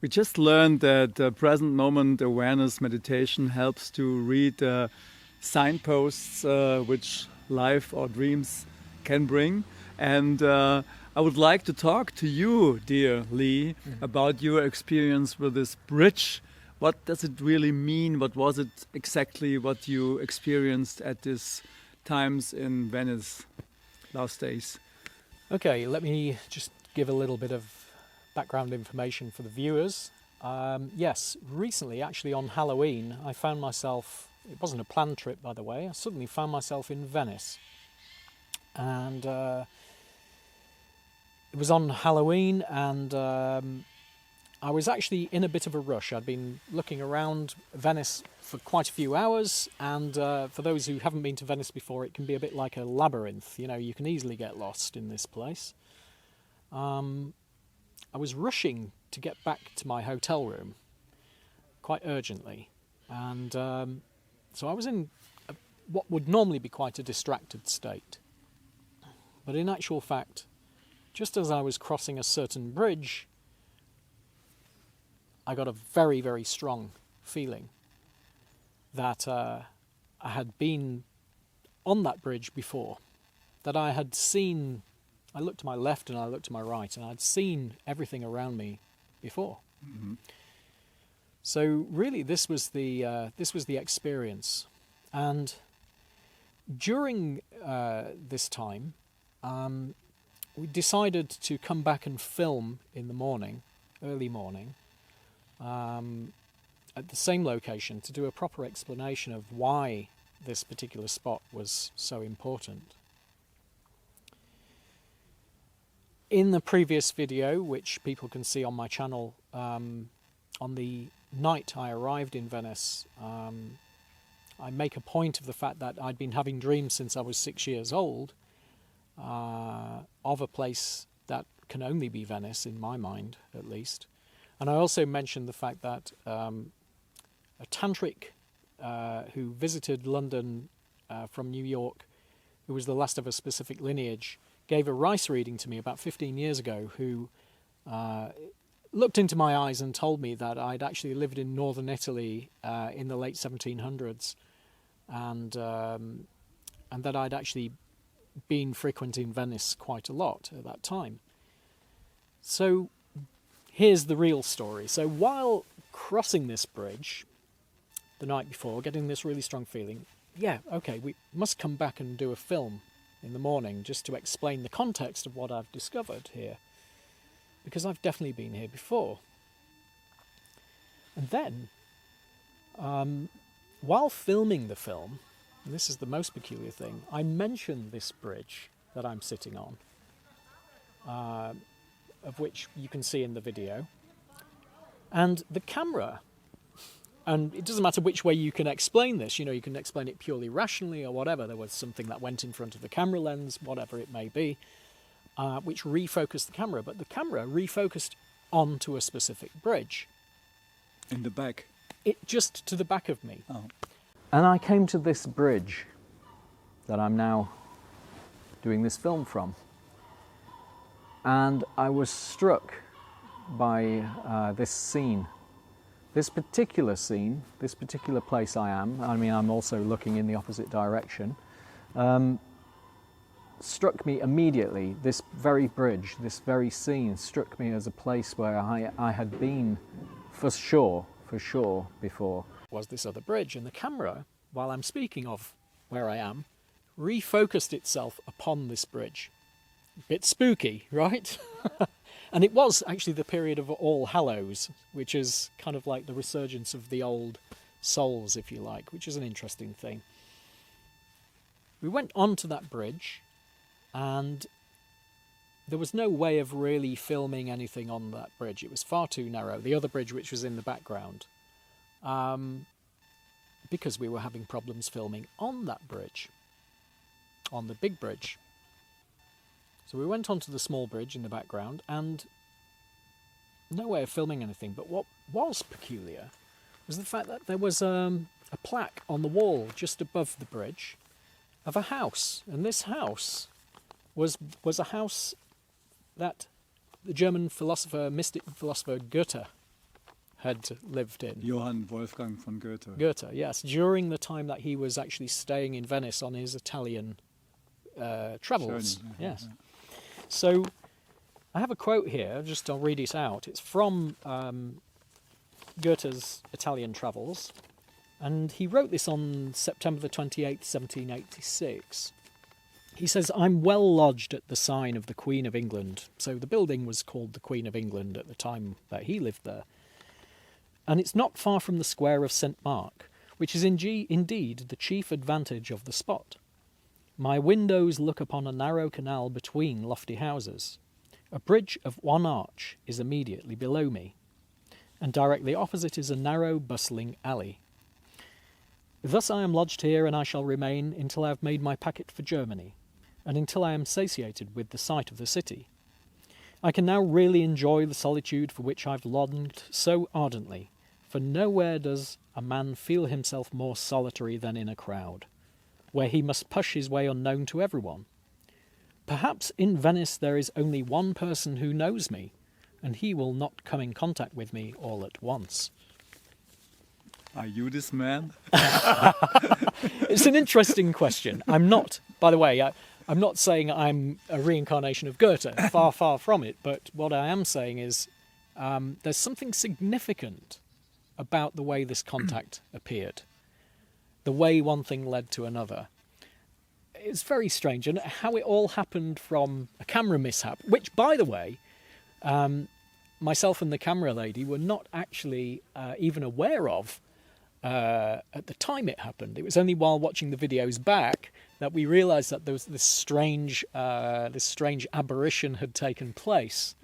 We just learned that present moment awareness meditation helps to read signposts which life or dreams can bring. And I would like to talk to you, dear Lee, about your experience with this bridge. What does it really mean? What was it exactly what you experienced at these times in Venice last days? Okay, let me just give a little bit of background information for the viewers. Yes, recently, actually on Halloween, I found myself, it wasn't a planned trip by the way, I suddenly found myself in Venice. And it was on Halloween, and I was actually in a bit of a rush. I'd been looking around Venice for quite a few hours, and for those who haven't been to Venice before, it can be a bit like a labyrinth. You know, you can easily get lost in this place. I was rushing to get back to my hotel room quite urgently, and so I was in what would normally be quite a distracted state. But in actual fact, just as I was crossing a certain bridge, I got a very, very strong feeling that I had been on that bridge before, that I had seen. I looked to my left and I looked to my right, and I'd seen everything around me before. Mm-hmm. So really, this was the experience. And during this time, we decided to come back and film in the morning, early morning, at the same location to do a proper explanation of why this particular spot was so important. In the previous video, which people can see on my channel, on the night I arrived in Venice, I make a point of the fact that I'd been having dreams since I was 6 years old, of a place that can only be Venice, in my mind at least. And I also mentioned the fact that a tantric who visited London from New York, who was the last of a specific lineage, gave a rice reading to me about 15 years ago, who looked into my eyes and told me that I'd actually lived in northern Italy in the late 1700s, and that I'd actually been frequenting Venice quite a lot at that time. So here's the real story. So while crossing this bridge the night before, getting this really strong feeling, yeah, okay, we must come back and do a film in the morning just to explain the context of what I've discovered here, because I've definitely been here before. And then, while filming the film, and this is the most peculiar thing, I mentioned this bridge that I'm sitting on, of which you can see in the video, and the camera, and it doesn't matter which way you can explain this, you know, you can explain it purely rationally or whatever. There was something that went in front of the camera lens, whatever it may be, which refocused the camera, but the camera refocused onto a specific bridge. In the back? Just to the back of me. Oh. And I came to this bridge that I'm now doing this film from, and I was struck by this scene. This particular scene, this particular place I'm also looking in the opposite direction, struck me immediately. This very bridge, this very scene struck me as a place where I had been for sure before. Was this other bridge, and the camera, while I'm speaking of where I am, refocused itself upon this bridge. Bit spooky, right? And it was actually the period of All Hallows, which is kind of like the resurgence of the old souls, if you like, which is an interesting thing. We went onto that bridge, and there was no way of really filming anything on that bridge. It was far too narrow. The other bridge, which was in the background, because we were having problems filming on that bridge, on the big bridge. So we went onto the small bridge in the background, and no way of filming anything. But what was peculiar was the fact that there was a plaque on the wall just above the bridge of a house. And this house was a house that the German philosopher, mystic philosopher Goethe had lived in. Johann Wolfgang von Goethe. Goethe, yes, during the time that he was actually staying in Venice on his Italian travels. Journey. Yes. So I have a quote here, I'll read it out. It's from Goethe's Italian travels, and he wrote this on September the 28th, 1786. He says, "I'm well lodged at the sign of the Queen of England." So the building was called the Queen of England at the time that he lived there. "And it's not far from the square of St. Mark, which is indeed the chief advantage of the spot. My windows look upon a narrow canal between lofty houses. A bridge of one arch is immediately below me, and directly opposite is a narrow, bustling alley. Thus I am lodged here, and I shall remain until I have made my packet for Germany, and until I am satiated with the sight of the city. I can now really enjoy the solitude for which I've longed so ardently, for nowhere does a man feel himself more solitary than in a crowd, where he must push his way unknown to everyone. Perhaps in Venice there is only one person who knows me, and he will not come in contact with me all at once." Are you this man? It's an interesting question. I'm not, by the way, I'm not saying I'm a reincarnation of Goethe, far, far from it, but what I am saying is there's something significant about the way this contact appeared, the way one thing led to another. It's very strange, and how it all happened from a camera mishap, which, by the way, myself and the camera lady were not actually even aware of at the time it happened. It was only while watching the videos back that we realised that there was this strange aberration had taken place.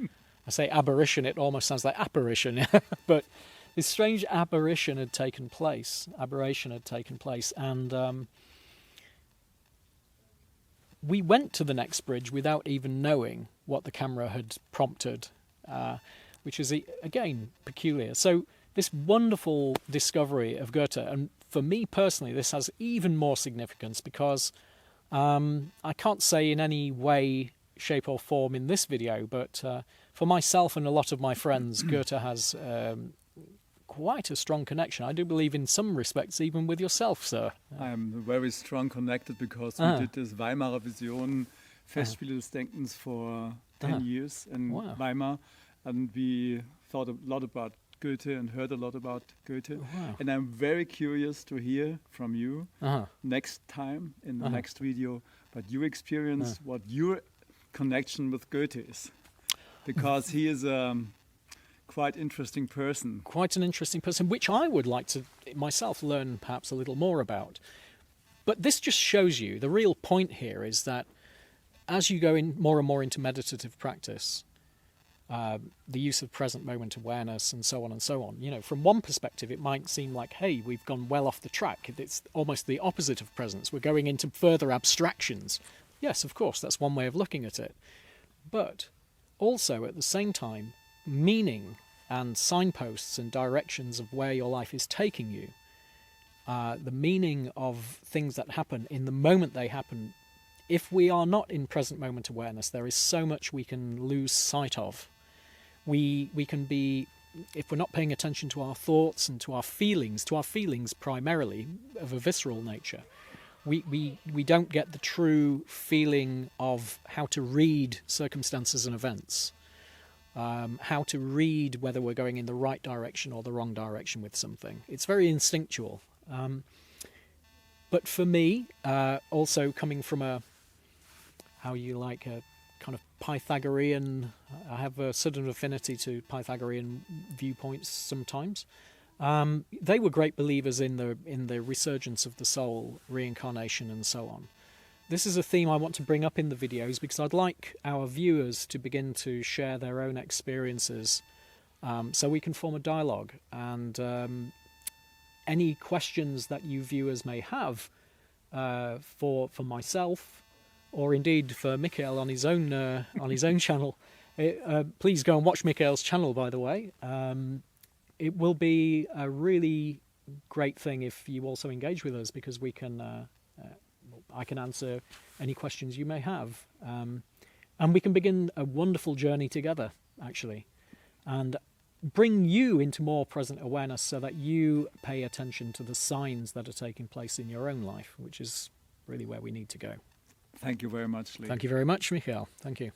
I say aberration, it almost sounds like apparition, but this strange aberration had taken place, and we went to the next bridge without even knowing what the camera had prompted, which is, again, peculiar. So this wonderful discovery of Goethe, and for me personally, this has even more significance because I can't say in any way, shape or form in this video, but for myself and a lot of my friends, Goethe has quite a strong connection. I do believe in some respects even with yourself, sir. I am very strong connected because we did this Weimarer Vision Festspiele des Denkens for 10 years in Weimar, and we thought a lot about Goethe and heard a lot about Goethe. And I'm very curious to hear from you next time in the next video, but you experience what your connection with Goethe is, because he is quite interesting person. Quite an interesting person, which I would like to myself learn perhaps a little more about. But this just shows you, the real point here is that as you go in more and more into meditative practice, the use of present moment awareness and so on, you know, from one perspective it might seem like, hey, we've gone well off the track. It's almost the opposite of presence. We're going into further abstractions. Yes, of course, that's one way of looking at it. But also at the same time, meaning and signposts and directions of where your life is taking you, the meaning of things that happen in the moment they happen. If we are not in present moment awareness, there is so much we can lose sight of. We can be, if we're not paying attention to our thoughts and to our feelings primarily of a visceral nature, we don't get the true feeling of how to read circumstances and events, how to read whether we're going in the right direction or the wrong direction with something. It's very instinctual. But for me, also coming from a kind of Pythagorean, I have a sudden affinity to Pythagorean viewpoints sometimes. They were great believers in the resurgence of the soul, reincarnation, and so on. This is a theme I want to bring up in the videos because I'd like our viewers to begin to share their own experiences, so we can form a dialogue. And any questions that you viewers may have for myself, or indeed for Micheal on his own channel, please go and watch Micheal's channel, by the way. It will be a really great thing if you also engage with us, because we can I can answer any questions you may have, and we can begin a wonderful journey together, actually. And bring you into more present awareness so that you pay attention to the signs that are taking place in your own life, which is really where we need to go. Thank you very much, Lee. Thank you very much, Micheal. Thank you.